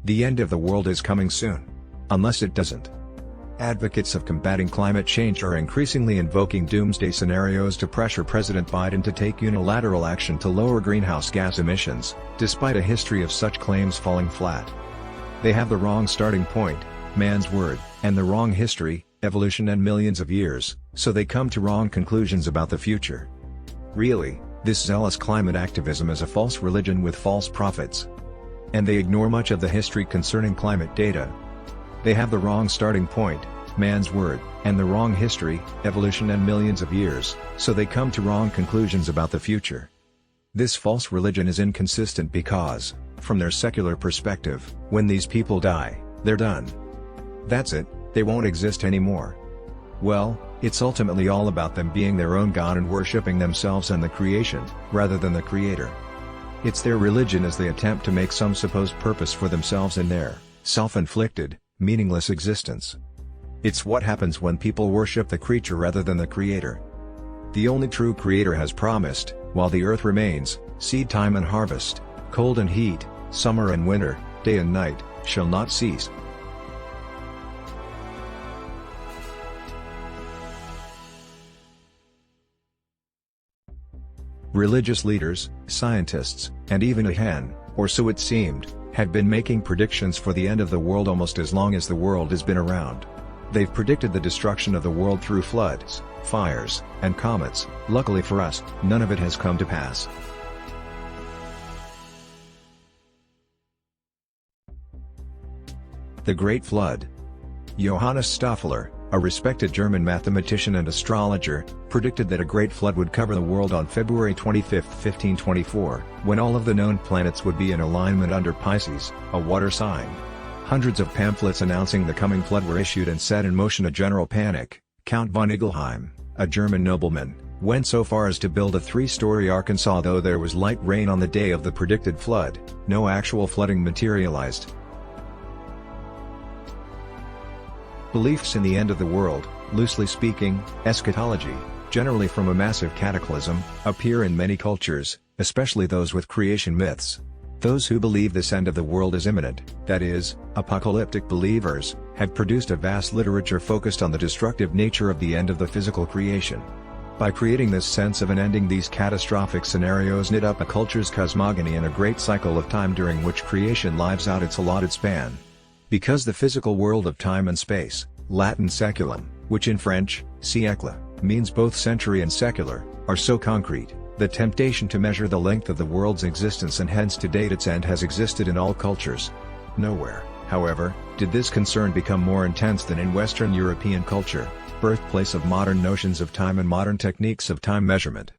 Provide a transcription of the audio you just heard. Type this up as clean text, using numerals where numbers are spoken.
The end of the world is coming soon. Unless it doesn't. Advocates of combating climate change are increasingly invoking doomsday scenarios to pressure President Biden to take unilateral action to lower greenhouse gas emissions, despite a history of such claims falling flat. They have the wrong starting point, man's word, and the wrong history, evolution and millions of years, so they come to wrong conclusions about the future. Really, this zealous climate activism is a false religion with false prophets. And they ignore much of the history concerning climate data. They have the wrong starting point, man's word, and the wrong history, evolution and millions of years, so they come to wrong conclusions about the future. This false religion is inconsistent because, from their secular perspective, when these people die, they're done. That's it, they won't exist anymore. Well, it's ultimately all about them being their own God and worshipping themselves and the creation, rather than the Creator. It's their religion as they attempt to make some supposed purpose for themselves in their self-inflicted, meaningless existence. It's what happens when people worship the creature rather than the Creator. The only true Creator has promised, while the earth remains, seed time and harvest, cold and heat, summer and winter, day and night, shall not cease. Religious leaders, scientists, and even Ahan, or so it seemed, had been making predictions for the end of the world almost as long as the world has been around. They've predicted the destruction of the world through floods, fires, and comets. Luckily for us, none of it has come to pass. The Great Flood. Johannes Stauffacher, a respected German mathematician and astrologer, predicted that a great flood would cover the world on February 25, 1524, when all of the known planets would be in alignment under Pisces, a water sign. Hundreds of pamphlets announcing the coming flood were issued and set in motion a general panic. Count von Igelheim, a German nobleman, went so far as to build a 3-story Arkansas. Though there was light rain on the day of the predicted flood, no actual flooding materialized. Beliefs in the end of the world, loosely speaking, eschatology, generally from a massive cataclysm, appear in many cultures, especially those with creation myths. Those who believe this end of the world is imminent, that is, apocalyptic believers, have produced a vast literature focused on the destructive nature of the end of the physical creation. By creating this sense of an ending, these catastrophic scenarios knit up a culture's cosmogony in a great cycle of time during which creation lives out its allotted span. Because the physical world of time and space, Latin saeculum, which in French, siècle, means both century and secular, are so concrete, the temptation to measure the length of the world's existence and hence to date its end has existed in all cultures. Nowhere, however, did this concern become more intense than in Western European culture, birthplace of modern notions of time and modern techniques of time measurement.